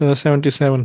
77।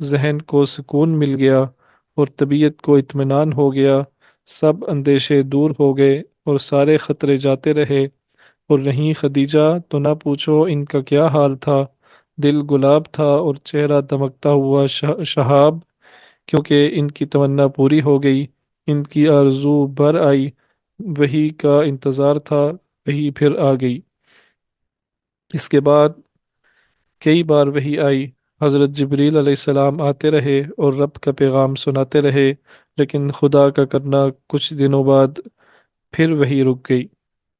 ذہن کو سکون مل گیا اور طبیعت کو اطمینان ہو گیا۔ سب اندیشے دور ہو گئے اور سارے خطرے جاتے رہے۔ اور رہیں خدیجہ تو نہ پوچھو ان کا کیا حال تھا۔ دل گلاب تھا اور چہرہ دمکتا ہوا شہاب، کیونکہ ان کی تمنا پوری ہو گئی، ان کی آرزو بھر آئی۔ وہی کا انتظار تھا، وہی پھر آ گئی۔ اس کے بعد کئی بار وہی آئی۔ حضرت جبریل علیہ السلام آتے رہے اور رب کا پیغام سناتے رہے، لیکن خدا کا کرنا کچھ دنوں بعد پھر وہی رک گئی۔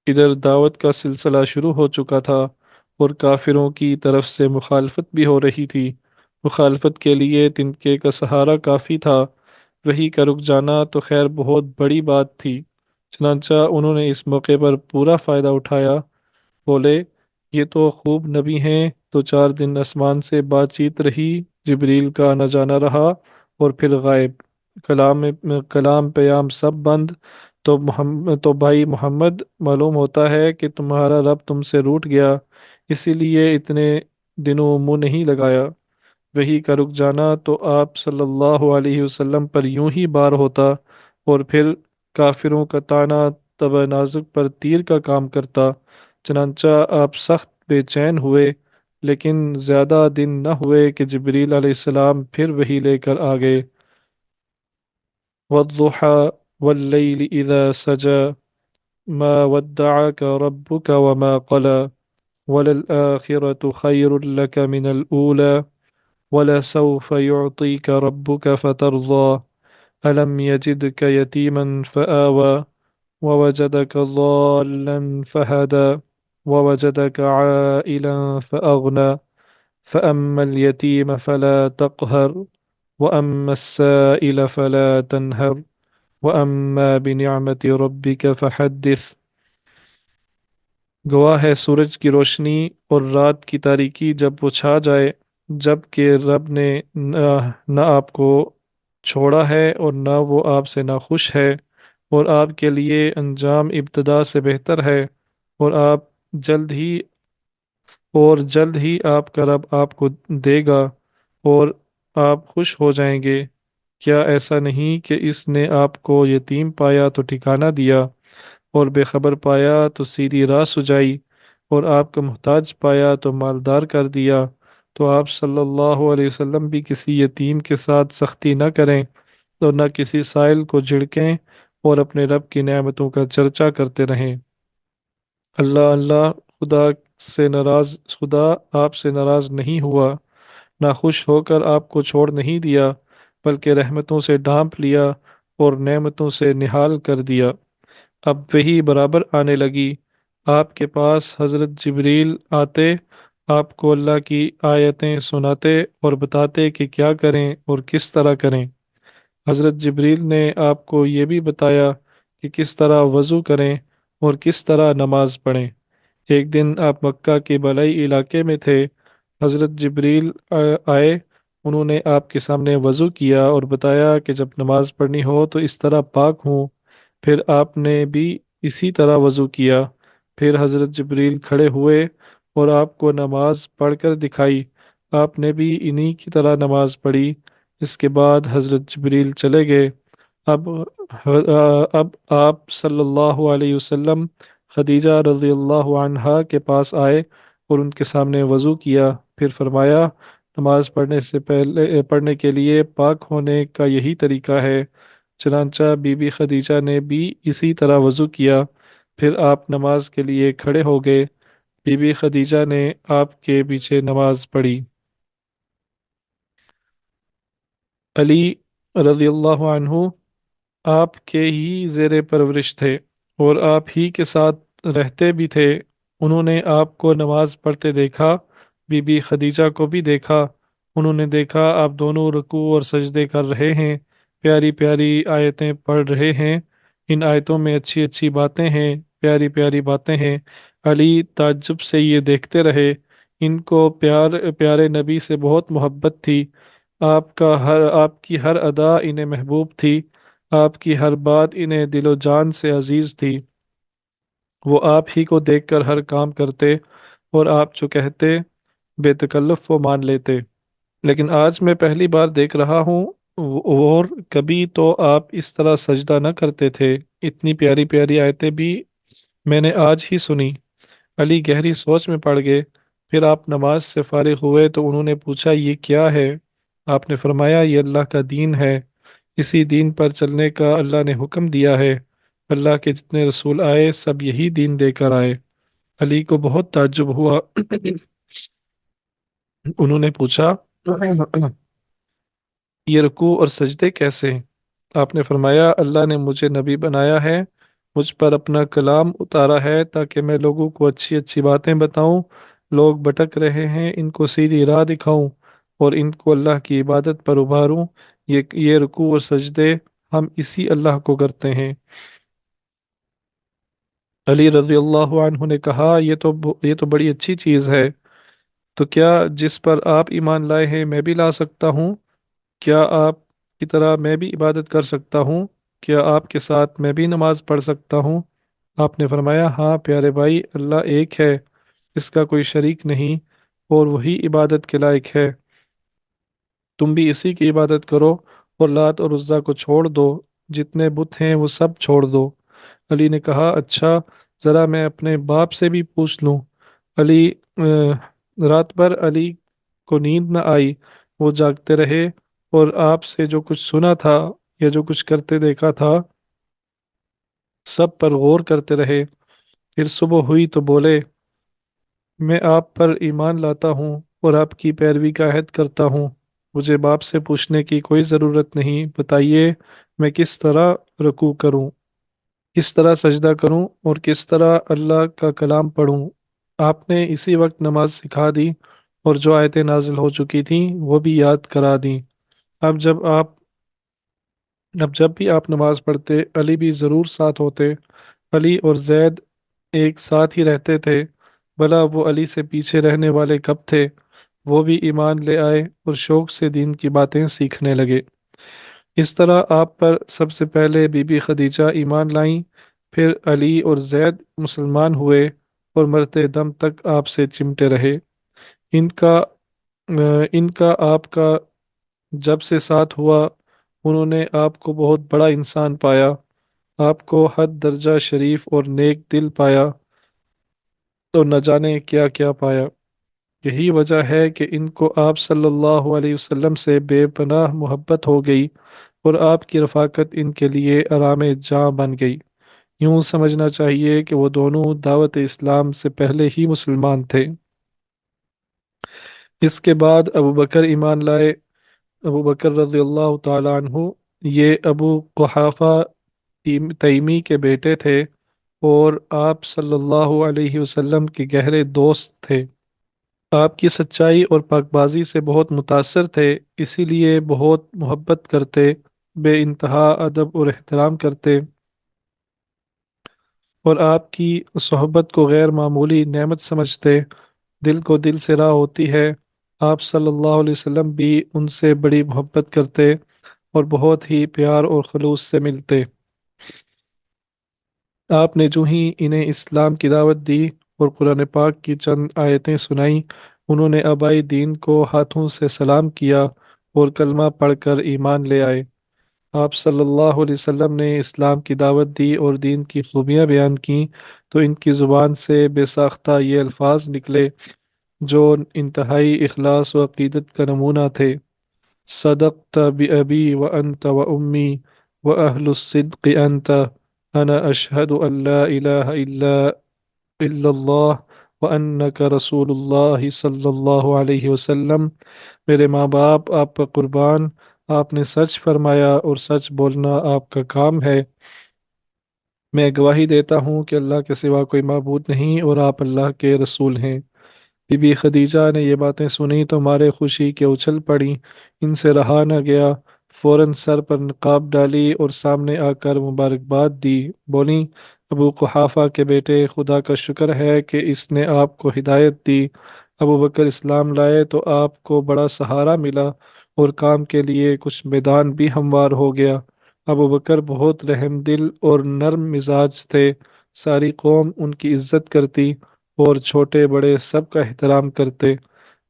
ادھر دعوت کا سلسلہ شروع ہو چکا تھا اور کافروں کی طرف سے مخالفت بھی ہو رہی تھی۔ مخالفت کے لیے تنکے کا سہارا کافی تھا۔ وہی کا رک جانا تو خیر بہت بڑی بات تھی، چنانچہ انہوں نے اس موقع پر پورا فائدہ اٹھایا۔ بولے یہ تو خوب نبی ہیں، تو 4 دن آسمان سے بات چیت رہی، جبریل کا آنا جانا رہا اور پھر غائب۔ کلام کلام پیام سب بند۔ تو بھائی محمد، معلوم ہوتا ہے کہ تمہارا رب تم سے روٹھ گیا، اسی لیے اتنے دنوں منہ نہیں لگایا۔ وہی کا رک جانا تو آپ صلی اللہ علیہ وسلم پر یوں ہی بار ہوتا، اور پھر کافروں کا طعنہ تبع نازک پر تیر کا کام کرتا۔ چنانچہ آپ سخت بے چین ہوئے، لیکن زیادہ دن نہ ہوئے کہ جبریل علیہ السلام پھر وہی لے کر آ گئے۔ والضحى والليل إذا سجى ما ودعك ربك وما قلى وللآخرة خير لك من الأولى ولسوف يعطيك ربك فترضى ألم يجدك يتيما فآوى ووجدك ضالا فهدى ووجدك عائلا فأغنى فأما اليتيم فلا تقهر وأما السائل فلا تنهر وَأَمَّا بِنِعْمَةِ رَبِّكَ فَحَدِّثْ۔ گواہ ہے سورج کی روشنی اور رات کی تاریکی جب وہ چھا جائے، جب کہ رب نے نہ آپ کو چھوڑا ہے اور نہ وہ آپ سے ناخوش ہے، اور آپ کے لیے انجام ابتدا سے بہتر ہے، اور آپ جلد ہی جلد ہی آپ کا رب آپ کو دے گا اور آپ خوش ہو جائیں گے۔ کیا ایسا نہیں کہ اس نے آپ کو یتیم پایا تو ٹھکانہ دیا، اور بے خبر پایا تو سیدھی راہ سجائی، اور آپ کا محتاج پایا تو مالدار کر دیا؟ تو آپ صلی اللہ علیہ وسلم بھی کسی یتیم کے ساتھ سختی نہ کریں اور نہ کسی سائل کو جھڑکیں، اور اپنے رب کی نعمتوں کا چرچا کرتے رہیں۔ اللہ اللہ، خدا خدا آپ سے ناراض نہیں ہوا، نہ خوش ہو کر آپ کو چھوڑ نہیں دیا، بلکہ رحمتوں سے ڈھانپ لیا اور نعمتوں سے نہال کر دیا۔ اب وہی برابر آنے لگی۔ آپ کے پاس حضرت جبریل آتے، آپ کو اللہ کی آیتیں سناتے اور بتاتے کہ کیا کریں اور کس طرح کریں۔ حضرت جبریل نے آپ کو یہ بھی بتایا کہ کس طرح وضو کریں اور کس طرح نماز پڑھیں۔ ایک دن آپ مکہ کے بالائی علاقے میں تھے، حضرت جبریل آئے، انہوں نے آپ کے سامنے وضو کیا اور بتایا کہ جب نماز پڑھنی ہو تو اس طرح پاک ہوں۔ پھر آپ نے بھی اسی طرح وضو کیا۔ پھر حضرت جبریل کھڑے ہوئے اور آپ کو نماز پڑھ کر دکھائی، آپ نے بھی انہی کی طرح نماز پڑھی۔ اس کے بعد حضرت جبریل چلے گئے۔ اب اب آپ صلی اللہ علیہ وسلم خدیجہ رضی اللہ عنہا کے پاس آئے اور ان کے سامنے وضو کیا، پھر فرمایا نماز پڑھنے کے لیے پاک ہونے کا یہی طریقہ ہے۔ چنانچہ بی بی خدیجہ نے بھی اسی طرح وضو کیا، پھر آپ نماز کے لیے کھڑے ہو گئے۔ بی بی خدیجہ نے آپ کے پیچھے نماز پڑھی۔ علی رضی اللہ عنہ آپ کے ہی زیر پرورش تھے اور آپ ہی کے ساتھ رہتے بھی تھے۔ انہوں نے آپ کو نماز پڑھتے دیکھا، بی بی خدیجہ کو بھی دیکھا۔ انہوں نے دیکھا آپ دونوں رکوع اور سجدے کر رہے ہیں، پیاری پیاری آیتیں پڑھ رہے ہیں، ان آیتوں میں اچھی اچھی باتیں ہیں، پیاری پیاری باتیں ہیں۔ علی تعجب سے یہ دیکھتے رہے، ان کو پیارے نبی سے بہت محبت تھی، آپ کی ہر ادا انہیں محبوب تھی، آپ کی ہر بات انہیں دل و جان سے عزیز تھی۔ وہ آپ ہی کو دیکھ کر ہر کام کرتے اور آپ جو کہتے بے تکلف وہ مان لیتے۔ لیکن آج میں پہلی بار دیکھ رہا ہوں، اور کبھی تو آپ اس طرح سجدہ نہ کرتے تھے۔ اتنی پیاری پیاری آیتیں بھی میں نے آج ہی سنی۔ علی گہری سوچ میں پڑ گئے۔ پھر آپ نماز سے فارغ ہوئے تو انہوں نے پوچھا، یہ کیا ہے؟ آپ نے فرمایا، یہ اللہ کا دین ہے، اسی دین پر چلنے کا اللہ نے حکم دیا ہے۔ اللہ کے جتنے رسول آئے سب یہی دین دے کر آئے۔ علی کو بہت تعجب ہوا۔ انہوں نے پوچھا، یہ رکوع اور سجدے کیسے؟ آپ نے فرمایا، اللہ نے مجھے نبی بنایا ہے، مجھ پر اپنا کلام اتارا ہے تاکہ میں لوگوں کو اچھی اچھی باتیں بتاؤں۔ لوگ بھٹک رہے ہیں، ان کو سیدھی راہ دکھاؤں اور ان کو اللہ کی عبادت پر ابھاروں۔ یہ رکوع اور سجدے ہم اسی اللہ کو کرتے ہیں۔ علی رضی اللہ عنہ نے کہا، یہ تو بڑی اچھی چیز ہے۔ تو کیا جس پر آپ ایمان لائے ہیں میں بھی لا سکتا ہوں؟ کیا آپ کی طرح میں بھی عبادت کر سکتا ہوں؟ کیا آپ کے ساتھ میں بھی نماز پڑھ سکتا ہوں؟ آپ نے فرمایا، ہاں پیارے بھائی، اللہ ایک ہے، اس کا کوئی شریک نہیں، اور وہی عبادت کے لائق ہے۔ تم بھی اسی کی عبادت کرو اور لات اور عزا کو چھوڑ دو، جتنے بت ہیں وہ سب چھوڑ دو۔ علی نے کہا، اچھا، ذرا میں اپنے باپ سے بھی پوچھ لوں۔ علی رات بھر علی کو نیند نہ آئی، وہ جاگتے رہے اور آپ سے جو کچھ سنا تھا یا جو کچھ کرتے دیکھا تھا سب پر غور کرتے رہے۔ پھر صبح ہوئی تو بولے، میں آپ پر ایمان لاتا ہوں اور آپ کی پیروی کا عہد کرتا ہوں۔ مجھے باپ سے پوچھنے کی کوئی ضرورت نہیں، بتائیے میں کس طرح رکوع کروں، کس طرح سجدہ کروں اور کس طرح اللہ کا کلام پڑھوں۔ آپ نے اسی وقت نماز سکھا دی اور جو آیتیں نازل ہو چکی تھیں وہ بھی یاد کرا دیں۔ اب جب آپ اب جب بھی آپ نماز پڑھتے علی بھی ضرور ساتھ ہوتے۔ علی اور زید ایک ساتھ ہی رہتے تھے، بھلا وہ علی سے پیچھے رہنے والے کب تھے؟ وہ بھی ایمان لے آئے اور شوق سے دین کی باتیں سیکھنے لگے۔ اس طرح آپ پر سب سے پہلے بی بی خدیجہ ایمان لائیں، پھر علی اور زید مسلمان ہوئے اور مرتے دم تک آپ سے چمٹے رہے۔ ان کا ان کا آپ کا جب سے ساتھ ہوا، انہوں نے آپ کو بہت بڑا انسان پایا، آپ کو حد درجہ شریف اور نیک دل پایا، تو نہ جانے کیا کیا پایا۔ یہی وجہ ہے کہ ان کو آپ صلی اللہ علیہ وسلم سے بے پناہ محبت ہو گئی اور آپ کی رفاقت ان کے لیے آرام جاں بن گئی۔ یوں سمجھنا چاہیے کہ وہ دونوں دعوت اسلام سے پہلے ہی مسلمان تھے۔ اس کے بعد ابو بکر ایمان لائے۔ ابو بکر رضی اللہ تعالیٰ عنہ یہ ابو قحافہ تیمی کے بیٹے تھے اور آپ صلی اللہ علیہ وسلم کے گہرے دوست تھے۔ آپ کی سچائی اور پاک بازی سے بہت متاثر تھے، اسی لیے بہت محبت کرتے، بے انتہا ادب اور احترام کرتے، اور آپ کی صحبت کو غیر معمولی نعمت سمجھتے۔ دل کو دل سے راہ ہوتی ہے، آپ صلی اللہ علیہ وسلم بھی ان سے بڑی محبت کرتے اور بہت ہی پیار اور خلوص سے ملتے۔ آپ نے جو ہی انہیں اسلام کی دعوت دی اور قرآن پاک کی چند آیتیں سنائیں، انہوں نے آبائی دین کو ہاتھوں سے سلام کیا اور کلمہ پڑھ کر ایمان لے آئے۔ آپ صلی اللہ علیہ وسلم نے اسلام کی دعوت دی اور دین کی خوبیاں بیان کیں تو ان کی زبان سے بے ساختہ یہ الفاظ نکلے جو انتہائی اخلاص و عقیدت کا نمونہ تھے۔ صدقت بأبی وأنت وأمی وأهل الصدق أنت، أنا أشهد أن لا إله إلا الله وأنك رسول الله صلی اللہ علیہ وسلم۔ میرے ماں باپ آپ پر قربان، آپ نے سچ فرمایا اور سچ بولنا آپ کا کام ہے۔ میں گواہی دیتا ہوں کہ اللہ کے سوا کوئی معبود نہیں اور آپ اللہ کے رسول ہیں۔ بی بی خدیجہ نے یہ باتیں سنی تو مارے خوشی کے اچھل پڑیں، ان سے رہا نہ گیا، فوراً سر پر نقاب ڈالی اور سامنے آ کر مبارکباد دی، بولیں، ابو قحافہ کے بیٹے، خدا کا شکر ہے کہ اس نے آپ کو ہدایت دی۔ ابو بکر اسلام لائے تو آپ کو بڑا سہارا ملا اور کام کے لیے کچھ میدان بھی ہموار ہو گیا۔ ابو بکر بہت رحم دل اور نرم مزاج تھے، ساری قوم ان کی عزت کرتی اور چھوٹے بڑے سب کا احترام کرتے۔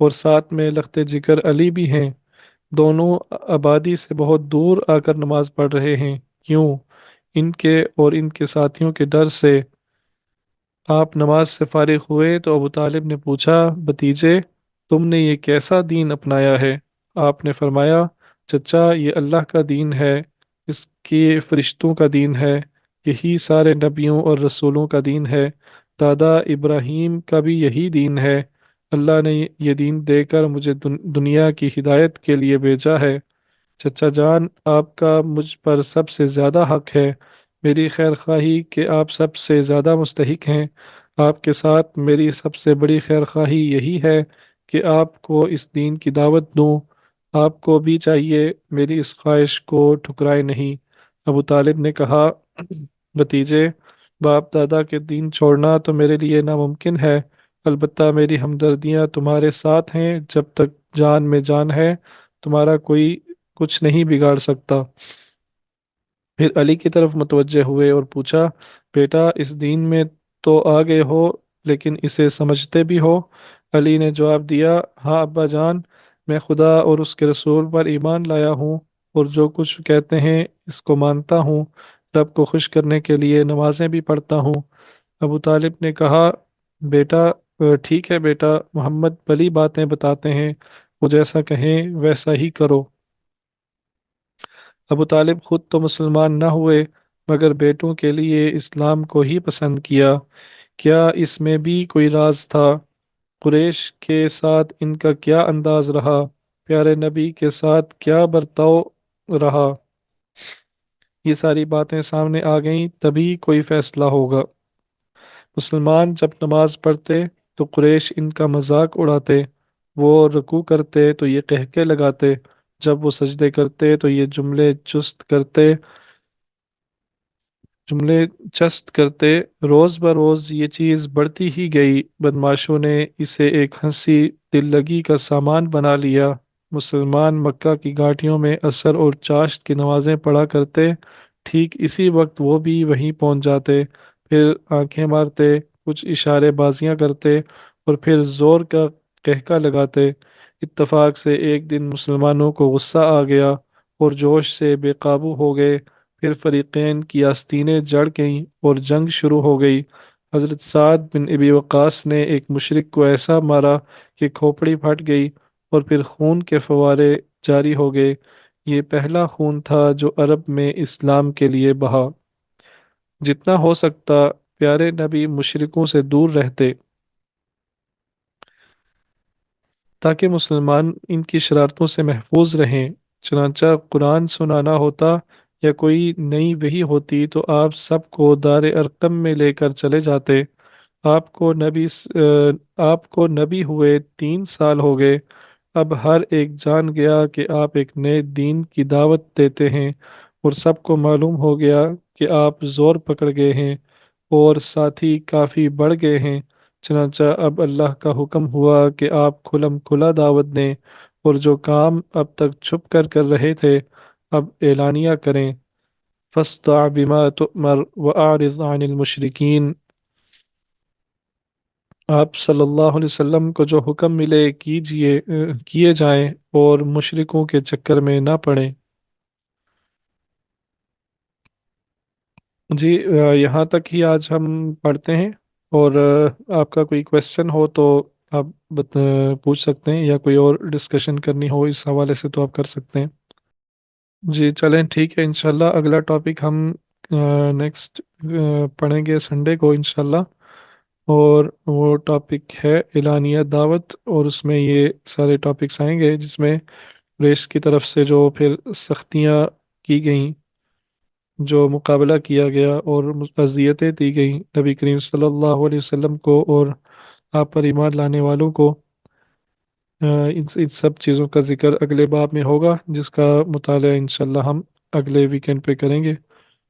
اور ساتھ میں لخت جگر علی بھی ہیں، دونوں آبادی سے بہت دور آ کر نماز پڑھ رہے ہیں، کیوں؟ ان کے اور ان کے ساتھیوں کے ڈر سے۔ آپ نماز سے فارغ ہوئے تو ابو طالب نے پوچھا، بھتیجے، تم نے یہ کیسا دین اپنایا ہے؟ آپ نے فرمایا، چچا، یہ اللہ کا دین ہے، اس کے فرشتوں کا دین ہے، یہی سارے نبیوں اور رسولوں کا دین ہے، دادا ابراہیم کا بھی یہی دین ہے، اللہ نے یہ دین دے کر مجھے دنیا کی ہدایت کے لیے بھیجا ہے۔ چچا جان، آپ کا مجھ پر سب سے زیادہ حق ہے، میری خیر خواہی کہ آپ سب سے زیادہ مستحق ہیں، آپ کے ساتھ میری سب سے بڑی خیر خواہی یہی ہے کہ آپ کو اس دین کی دعوت دوں، آپ کو بھی چاہیے میری اس خواہش کو ٹھکرائے نہیں۔ ابو طالب نے کہا، بھتیجے، باپ دادا کے دین چھوڑنا تو میرے لیے ناممکن ہے، البتہ میری ہمدردیاں تمہارے ساتھ ہیں، جب تک جان میں جان ہے تمہارا کوئی کچھ نہیں بگاڑ سکتا۔ پھر علی کی طرف متوجہ ہوئے اور پوچھا، بیٹا، اس دین میں تو آ گئے ہو لیکن اسے سمجھتے بھی ہو؟ علی نے جواب دیا، ہاں ابا جان، میں خدا اور اس کے رسول پر ایمان لایا ہوں اور جو کچھ کہتے ہیں اس کو مانتا ہوں، رب کو خوش کرنے کے لیے نمازیں بھی پڑھتا ہوں۔ ابو طالب نے کہا، بیٹا، ٹھیک ہے بیٹا، محمد بھلی باتیں بتاتے ہیں، وہ جیسا کہیں ویسا ہی کرو۔ ابو طالب خود تو مسلمان نہ ہوئے مگر بیٹوں کے لیے اسلام کو ہی پسند کیا۔ کیا اس میں بھی کوئی راز تھا؟ قریش کے ساتھ ان کا کیا انداز رہا؟ پیارے نبی کے ساتھ کیا برتاؤ رہا؟ یہ ساری باتیں سامنے آ گئیں، تبھی کوئی فیصلہ ہوگا۔ مسلمان جب نماز پڑھتے تو قریش ان کا مذاق اڑاتے، وہ رکوع کرتے تو یہ قہقہے لگاتے، جب وہ سجدے کرتے تو یہ جملے چست کرتے، روز بروز یہ چیز بڑھتی ہی گئی، بدماشوں نے اسے ایک ہنسی دل لگی کا سامان بنا لیا۔ مسلمان مکہ کی گھاٹیوں میں عصر اور چاشت کی نمازیں پڑھا کرتے، ٹھیک اسی وقت وہ بھی وہیں پہنچ جاتے، پھر آنکھیں مارتے، کچھ اشارے بازیاں کرتے اور پھر زور کا قہقہ لگاتے۔ اتفاق سے ایک دن مسلمانوں کو غصہ آ گیا اور جوش سے بے قابو ہو گئے، پھر فریقین کی آستینیں جڑ گئیں اور جنگ شروع ہو گئی۔ حضرت سعد بن ابی وقاص نے ایک مشرک کو ایسا مارا کہ کھوپڑی پھٹ گئی اور پھر خون کے فوارے جاری ہو گئے۔ یہ پہلا خون تھا جو عرب میں اسلام کے لیے بہا۔ جتنا ہو سکتا پیارے نبی مشرکوں سے دور رہتے تاکہ مسلمان ان کی شرارتوں سے محفوظ رہیں۔ چنانچہ قرآن سنانا ہوتا یا کوئی نئی وحی ہوتی تو آپ سب کو دار ارقم میں لے کر چلے جاتے۔ آپ کو نبی ہوئے 3 سال ہو گئے، اب ہر ایک جان گیا کہ آپ ایک نئے دین کی دعوت دیتے ہیں، اور سب کو معلوم ہو گیا کہ آپ زور پکڑ گئے ہیں اور ساتھی کافی بڑھ گئے ہیں۔ چنانچہ اب اللہ کا حکم ہوا کہ آپ کھلم کھلا دعوت دیں، اور جو کام اب تک چھپ کر کر رہے تھے اب اعلانیہ کریں۔ فاصدع بما تؤمر وأعرض عن المشرکین۔ آپ صلی اللہ علیہ وسلم کو جو حکم ملے کیے جائیں اور مشرکوں کے چکر میں نہ پڑیں۔ جی، یہاں تک ہی آج ہم پڑھتے ہیں، اور آپ کا کوئی کویسچن ہو تو آپ پوچھ سکتے ہیں، یا کوئی اور ڈسکشن کرنی ہو اس حوالے سے تو آپ کر سکتے ہیں۔ جی چلیں، ٹھیک ہے، انشاءاللہ اگلا ٹاپک ہم نیکسٹ پڑھیں گے سنڈے کو انشاءاللہ، اور وہ ٹاپک ہے اعلانیہ دعوت، اور اس میں یہ سارے ٹاپکس آئیں گے جس میں ریس کی طرف سے جو پھر سختیاں کی گئیں، جو مقابلہ کیا گیا اور اذیتیں دی گئیں نبی کریم صلی اللہ علیہ وسلم کو اور آپ پر ایمان لانے والوں کو، ان سب چیزوں کا ذکر اگلے باب میں ہوگا، جس کا مطالعہ انشاءاللہ ہم اگلے ویکینڈ پہ کریں گے۔